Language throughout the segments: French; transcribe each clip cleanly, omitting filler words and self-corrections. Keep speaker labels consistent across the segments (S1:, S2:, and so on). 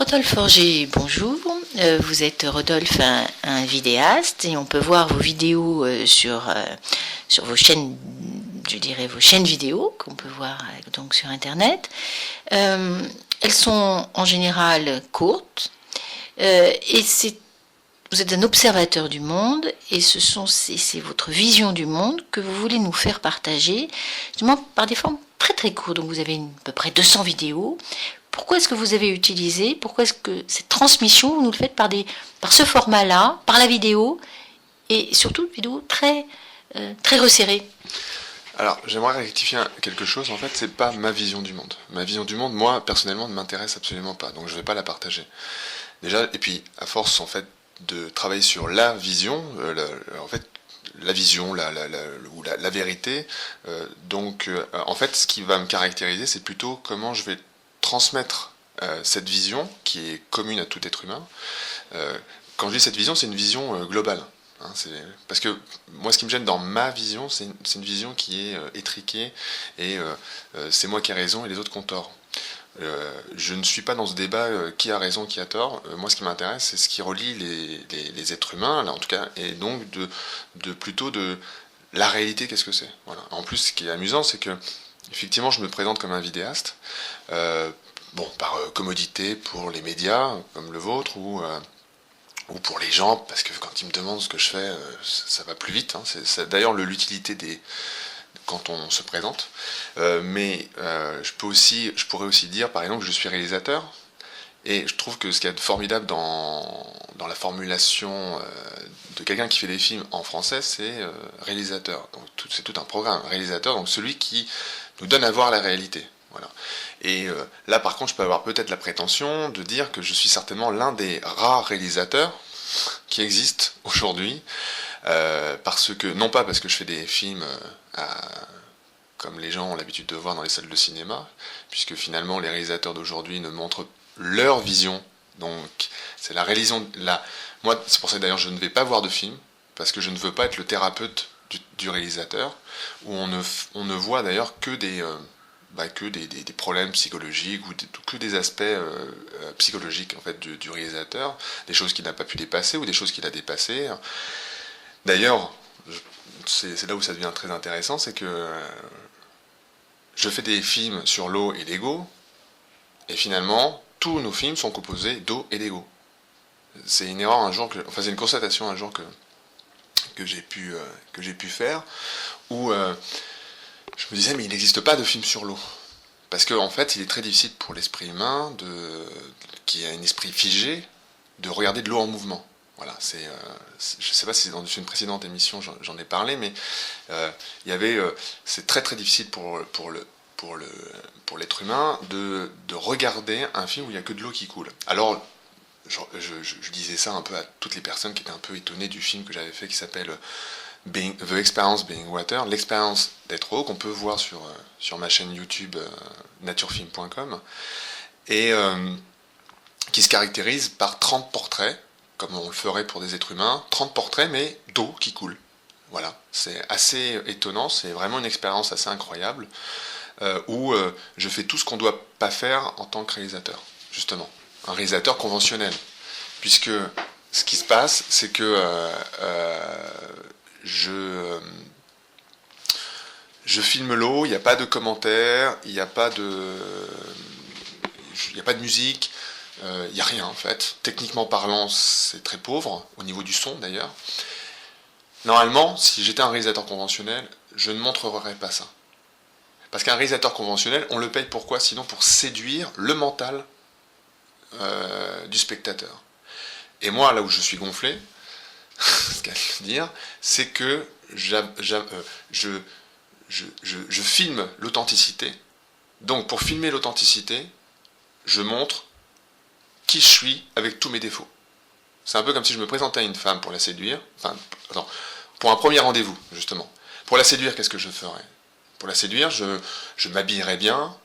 S1: Rodolphe Forger, bonjour. Vous êtes Rodolphe, un vidéaste, et on peut voir vos vidéos sur vos chaînes, je dirais vos chaînes vidéo qu'on peut voir donc sur Internet. Elles sont en général courtes, vous êtes un observateur du monde, et c'est votre vision du monde que vous voulez nous faire partager, justement par des formes très très courtes. Donc vous avez à peu près 200 vidéos. Pourquoi est-ce que vous avez utilisé, pourquoi est-ce que cette transmission, vous nous le faites par ce format-là, par la vidéo, et surtout une vidéo très, très resserrée?
S2: Alors, j'aimerais rectifier quelque chose. En fait, c'est pas ma vision du monde. Ma vision du monde, moi, personnellement, ne m'intéresse absolument pas. Donc, je vais pas la partager. Déjà, et puis, à force, en fait, de travailler sur la vision, en fait, la vision, ou la vérité. En fait, ce qui va me caractériser, c'est plutôt comment je vais transmettre cette vision qui est commune à tout être humain. Quand je dis cette vision, c'est une vision globale. Hein, parce que moi, ce qui me gêne dans ma vision, c'est une vision qui est étriquée et c'est moi qui ai raison et les autres qui ont tort. Je ne suis pas dans ce débat qui a raison, qui a tort. Moi, ce qui m'intéresse, c'est ce qui relie les êtres humains, là, en tout cas, et donc plutôt de la réalité, qu'est-ce que c'est. Voilà. En plus, ce qui est amusant, c'est que effectivement, je me présente comme un vidéaste, par commodité pour les médias comme le vôtre ou pour les gens, parce que quand ils me demandent ce que je fais, ça va plus vite. Hein. C'est d'ailleurs l'utilité quand on se présente. Je pourrais aussi dire, par exemple, que je suis réalisateur. Et je trouve que ce qu'il y a de formidable dans la formulation de quelqu'un qui fait des films en français, c'est réalisateur. Donc c'est tout un programme. Réalisateur, donc celui qui nous donne à voir la réalité. Voilà. Et là, par contre, je peux avoir peut-être la prétention de dire que je suis certainement l'un des rares réalisateurs qui existent aujourd'hui, non pas parce que je fais des films comme les gens ont l'habitude de voir dans les salles de cinéma, puisque finalement les réalisateurs d'aujourd'hui ne montrent leur vision. Donc c'est la religion. Moi, c'est pour ça que d'ailleurs je ne vais pas voir de film, parce que je ne veux pas être le thérapeute du réalisateur, où on ne voit d'ailleurs que des problèmes psychologiques ou que des aspects psychologiques en fait du réalisateur, des choses qu'il n'a pas pu dépasser ou des choses qu'il a dépassées. D'ailleurs, c'est là où ça devient très intéressant, c'est que je fais des films sur l'eau et l'ego, et finalement, tous nos films sont composés d'eau et d'ego. C'est une erreur c'est une constatation un jour que j'ai pu faire, où je me disais, mais il n'existe pas de film sur l'eau. Parce qu'en fait, il est très difficile pour l'esprit humain, qui a un esprit figé, de regarder de l'eau en mouvement. Voilà, je ne sais pas si dans une précédente émission j'en ai parlé, mais c'est très très difficile pour l'être humain de regarder un film où il n'y a que de l'eau qui coule. Alors, je disais ça un peu à toutes les personnes qui étaient un peu étonnées du film que j'avais fait qui s'appelle The Experience Being Water, l'expérience d'être eau, qu'on peut voir sur ma chaîne YouTube naturefilm.com, et qui se caractérise par 30 portraits, comme on le ferait pour des êtres humains, 30 portraits mais d'eau qui coule. Voilà, c'est assez étonnant, c'est vraiment une expérience assez incroyable, où je fais tout ce qu'on ne doit pas faire en tant que réalisateur, justement. Un réalisateur conventionnel, puisque ce qui se passe, c'est que je filme l'eau, il n'y a pas de commentaires, il n'y a pas de musique, il n'y a rien en fait. Techniquement parlant, c'est très pauvre, au niveau du son d'ailleurs. Normalement, si j'étais un réalisateur conventionnel, je ne montrerais pas ça. Parce qu'un réalisateur conventionnel, on le paye pourquoi? Sinon pour séduire le mental du spectateur. Et moi, là où je suis gonflé, ce qu'elle veut dire, c'est que je filme l'authenticité. Donc pour filmer l'authenticité, je montre qui je suis avec tous mes défauts. C'est un peu comme si je me présentais à une femme pour la séduire. Pour un premier rendez-vous, justement. Pour la séduire, qu'est-ce que je ferais? Pour la séduire, je m'habillerais bien,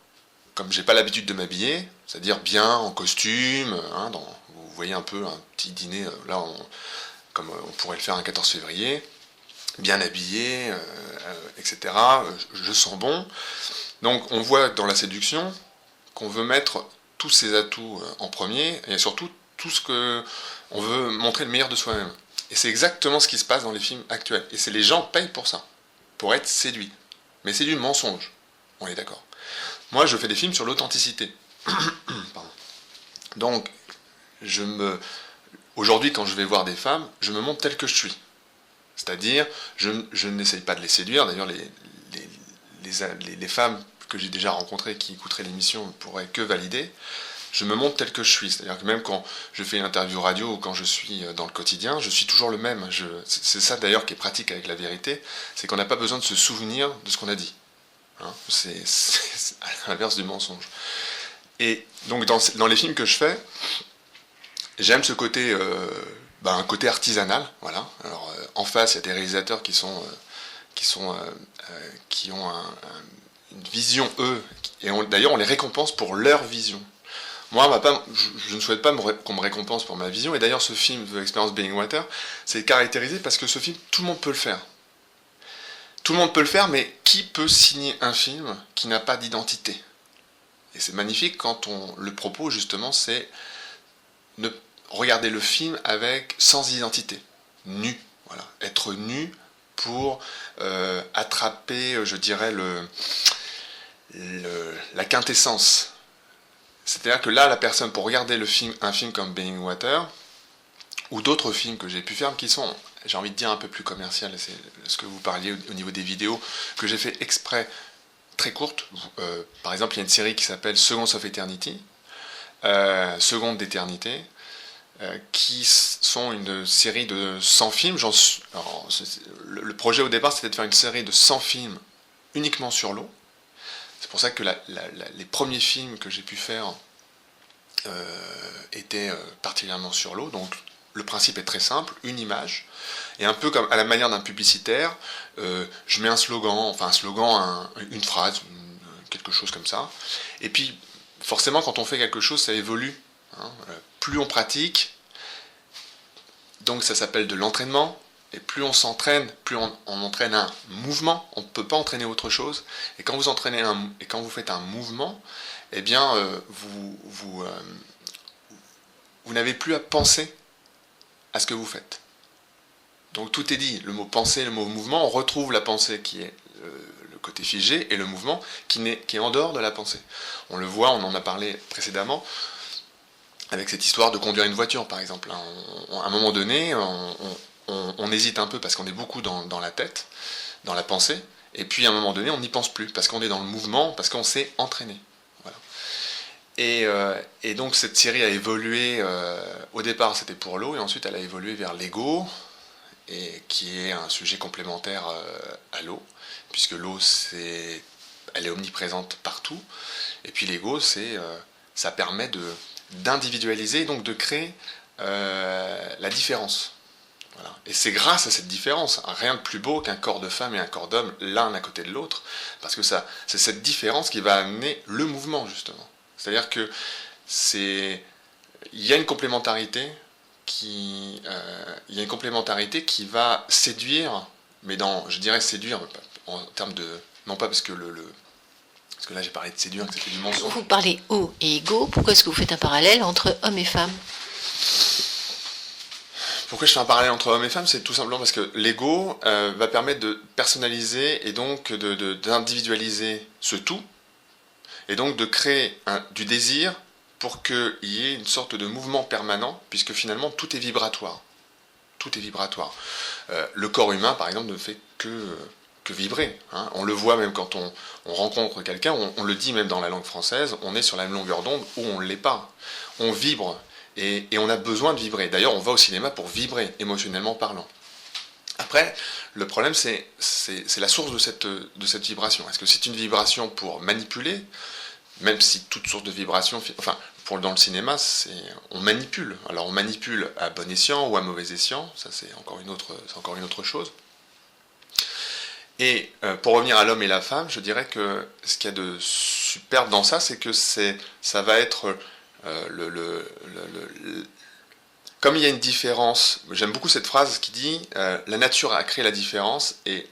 S2: comme j'ai pas l'habitude de m'habiller, c'est-à-dire bien en costume, hein, vous voyez un peu un petit dîner, comme on pourrait le faire un 14 février, bien habillé, etc. Je sens bon. Donc on voit dans la séduction qu'on veut mettre tous ses atouts en premier, et surtout tout ce que on veut montrer le meilleur de soi-même. Et c'est exactement ce qui se passe dans les films actuels. Et c'est les gens payent pour ça, pour être séduits. Mais c'est du mensonge, on est d'accord. Moi, je fais des films sur l'authenticité. Pardon. Donc, aujourd'hui, quand je vais voir des femmes, je me montre tel que je suis. C'est-à-dire, je n'essaye pas de les séduire. D'ailleurs, les femmes que j'ai déjà rencontrées qui écouteraient l'émission ne pourraient que valider. Je me montre tel que je suis. C'est-à-dire que même quand je fais une interview radio ou quand je suis dans le quotidien, je suis toujours le même. C'est ça d'ailleurs qui est pratique avec la vérité, c'est qu'on n'a pas besoin de se souvenir de ce qu'on a dit. Hein, c'est à l'inverse du mensonge. Et donc dans les films que je fais, j'aime ce côté, un côté artisanal. Voilà. Alors en face, il y a des réalisateurs qui ont une vision eux, et d'ailleurs on les récompense pour leur vision. Moi, je ne souhaite pas qu'on me récompense pour ma vision, et d'ailleurs ce film, The Experience Being Water, c'est caractérisé parce que ce film, tout le monde peut le faire. Tout le monde peut le faire, mais qui peut signer un film qui n'a pas d'identité? Et c'est magnifique quand le propos, justement, c'est de regarder le film sans identité, nu. Voilà. Être nu pour attraper, je dirais, la quintessence. C'est-à-dire que là, la personne, pour regarder un film comme Being Water, ou d'autres films que j'ai pu faire, qui sont, j'ai envie de dire, un peu plus commercial, c'est ce que vous parliez au niveau des vidéos, que j'ai fait exprès, très courtes. Par exemple, il y a une série qui s'appelle Seconds of Eternity, Secondes d'éternité, qui sont une série de 100 films. Le projet au départ, c'était de faire une série de 100 films uniquement sur l'eau. C'est pour ça que les premiers films que j'ai pu faire étaient particulièrement sur l'eau. Donc le principe est très simple, une image, et un peu comme à la manière d'un publicitaire, je mets un slogan, une phrase, quelque chose comme ça. Et puis forcément, quand on fait quelque chose, ça évolue. Hein. Plus on pratique, donc ça s'appelle de l'entraînement. Et plus on s'entraîne, plus on entraîne un mouvement, on ne peut pas entraîner autre chose. Et quand vous faites un mouvement, eh bien, vous n'avez plus à penser à ce que vous faites. Donc tout est dit, le mot pensée, le mot mouvement, on retrouve la pensée qui est le côté figé et le mouvement qui est en dehors de la pensée. On le voit, on en a parlé précédemment, avec cette histoire de conduire une voiture par exemple. À un moment donné, on hésite un peu parce qu'on est beaucoup dans la tête, dans la pensée, et puis à un moment donné on n'y pense plus, parce qu'on est dans le mouvement, parce qu'on s'est entraîné. Voilà. Et donc cette série a évolué, au départ c'était pour l'eau, et ensuite elle a évolué vers l'ego, et qui est un sujet complémentaire à l'eau, puisque l'eau elle est omniprésente partout, et puis l'ego ça permet d'individualiser, donc de créer la différence. Voilà. Et c'est grâce à cette différence, rien de plus beau qu'un corps de femme et un corps d'homme l'un à côté de l'autre, parce que c'est cette différence qui va amener le mouvement justement. C'est-à-dire que il y a une complémentarité qui va séduire, mais je dirais séduire en termes de, non pas parce que parce que là j'ai parlé de séduire, que c'était du mensonge.
S1: Vous parlez eau et ego, pourquoi est-ce que vous faites un parallèle entre hommes et femmes?
S2: Pourquoi je fais un parallèle entre hommes et femmes? C'est tout simplement parce que l'ego va permettre de personnaliser et donc d'individualiser ce tout, et donc de créer du désir pour qu'il y ait une sorte de mouvement permanent, puisque finalement tout est vibratoire. Tout est vibratoire. Le corps humain, par exemple, ne fait que vibrer. Hein. On le voit même quand on rencontre quelqu'un, on le dit même dans la langue française, on est sur la même longueur d'onde ou on ne l'est pas. On vibre. Et on a besoin de vibrer. D'ailleurs, on va au cinéma pour vibrer, émotionnellement parlant. Après, le problème, c'est la source de cette vibration. Est-ce que c'est une vibration pour manipuler? Même si toute source de vibration... dans le cinéma, on manipule. Alors, on manipule à bon escient ou à mauvais escient. Ça, c'est encore une autre chose. Et pour revenir à l'homme et la femme, je dirais que ce qu'il y a de superbe dans ça, c'est que ça va être... comme il y a une différence, j'aime beaucoup cette phrase qui dit la nature a créé la différence et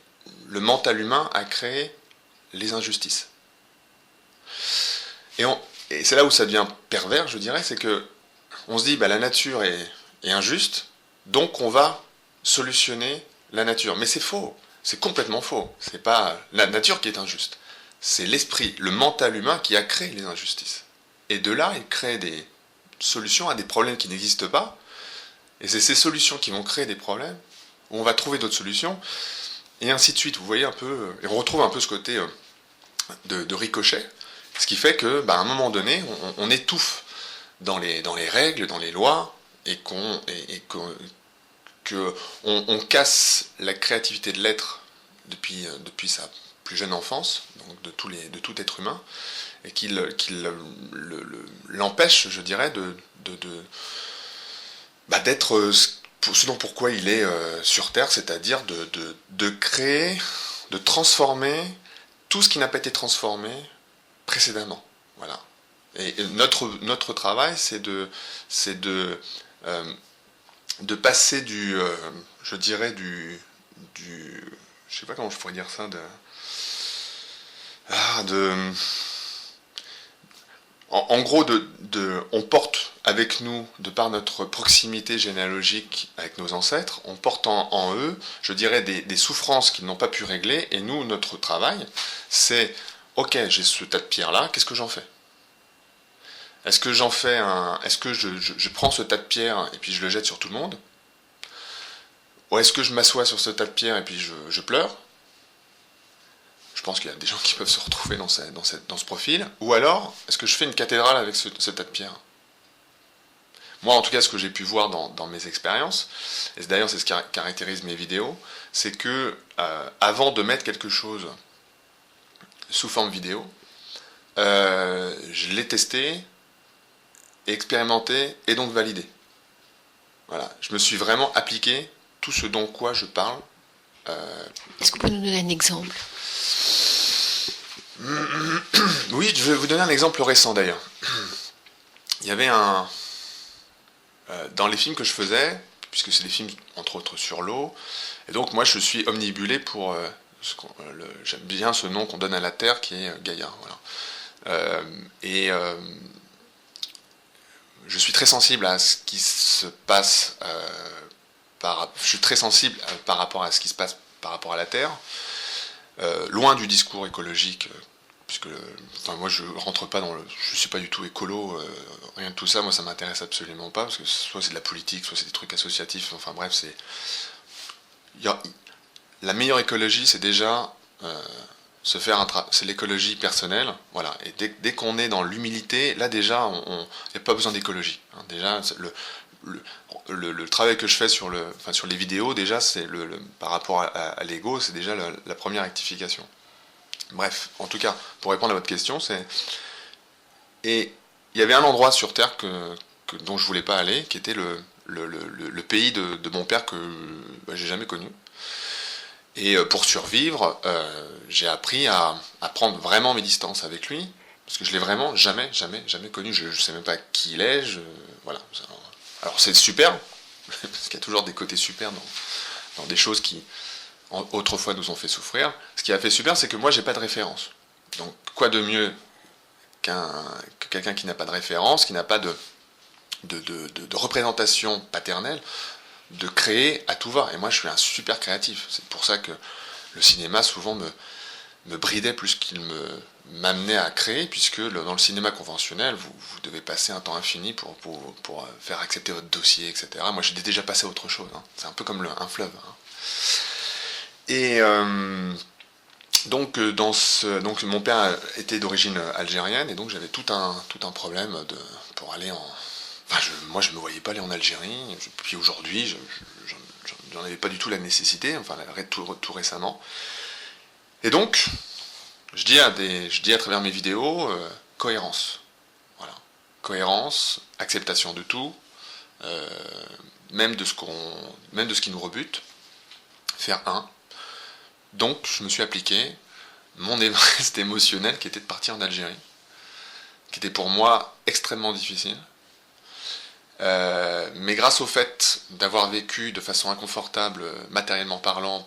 S2: le mental humain a créé les injustices. Et Et c'est là où ça devient pervers, je dirais, c'est que on se dit, bah, la nature est injuste, donc on va solutionner la nature. Mais c'est faux, c'est complètement faux. C'est pas la nature qui est injuste, c'est l'esprit, le mental humain qui a créé les injustices. Et de là, il crée des solutions à des problèmes qui n'existent pas, et c'est ces solutions qui vont créer des problèmes, où on va trouver d'autres solutions, et ainsi de suite. Vous voyez un peu, et on retrouve un peu ce côté de ricochet, ce qui fait que, bah, à un moment donné, on étouffe dans les règles, dans les lois, et on casse la créativité de l'être depuis sa plus jeune enfance, donc de tout être humain, et qu'il l'empêche, je dirais, d'être ce dont pourquoi il est sur Terre, c'est-à-dire de créer, de transformer tout ce qui n'a pas été transformé précédemment. Voilà. Et notre travail, c'est de passer je dirais je sais pas comment je pourrais dire ça, en gros, on porte avec nous, de par notre proximité généalogique avec nos ancêtres, on porte en eux, je dirais, des souffrances qu'ils n'ont pas pu régler, et nous, notre travail, c'est, ok, j'ai ce tas de pierres là, qu'est-ce que j'en fais? Est-ce que est-ce que je prends ce tas de pierres et puis je le jette sur tout le monde? Ou est-ce que je m'assois sur ce tas de pierres et puis je pleure? Je pense qu'il y a des gens qui peuvent se retrouver dans ce profil. Ou alors, est-ce que je fais une cathédrale avec ce tas de pierres? Moi, en tout cas, ce que j'ai pu voir dans mes expériences, et d'ailleurs c'est ce qui caractérise mes vidéos, c'est que avant de mettre quelque chose sous forme vidéo, je l'ai testé, expérimenté et donc validé. Voilà, je me suis vraiment appliqué tout ce dont quoi je parle.
S1: Est-ce que vous pouvez nous donner un exemple?
S2: Oui, je vais vous donner un exemple récent d'ailleurs. Il y avait dans les films que je faisais, puisque c'est des films entre autres sur l'eau, et donc moi je suis omnibulé pour j'aime bien ce nom qu'on donne à la Terre qui est Gaïa. Voilà. Je suis très sensible à ce qui se passe je suis très sensible par rapport à ce qui se passe par rapport à la Terre, loin du discours écologique, puisque moi je rentre pas je suis pas du tout écolo, rien de tout ça, moi ça m'intéresse absolument pas, parce que soit c'est de la politique, soit c'est des trucs associatifs, enfin bref, la meilleure écologie, c'est déjà c'est l'écologie personnelle, voilà. Et dès qu'on est dans l'humilité, là déjà, il n'y a pas besoin d'écologie. Hein. Déjà, le travail que je fais sur les vidéos, déjà, c'est par rapport à l'ego, c'est déjà la première rectification. Bref, en tout cas, pour répondre à votre question, et il y avait un endroit sur Terre dont je voulais pas aller, qui était le pays de mon père que j'ai jamais connu. Et pour survivre, j'ai appris à prendre vraiment mes distances avec lui, parce que je l'ai vraiment jamais connu. Je sais même pas qui il est. Voilà. Alors c'est super, parce qu'il y a toujours des côtés super dans des choses qui autrefois nous ont fait souffrir. Ce qui a fait super, c'est que moi j'ai pas de référence. Donc quoi de mieux que quelqu'un qui n'a pas de référence, qui n'a pas de représentation paternelle, de créer à tout va. Et moi je suis un super créatif. C'est pour ça que le cinéma souvent me bridait plus qu'il m'amenait à créer, puisque dans le cinéma conventionnel, vous devez passer un temps infini pour faire accepter votre dossier, etc. Moi j'ai déjà passé à autre chose. Hein. C'est un peu comme un fleuve. Hein. Et donc mon père était d'origine algérienne, et donc j'avais tout un problème pour aller en... Enfin, moi, je ne me voyais pas aller en Algérie. Puis aujourd'hui, j'en avais pas du tout la nécessité, enfin, tout récemment. Et donc, je dis à travers mes vidéos, cohérence. Voilà. Cohérence, acceptation de tout, même de ce qui nous rebute, faire un. Donc, je me suis appliqué mon Everest émotionnel qui était de partir en Algérie, qui était pour moi extrêmement difficile. Mais grâce au fait d'avoir vécu de façon inconfortable, matériellement parlant,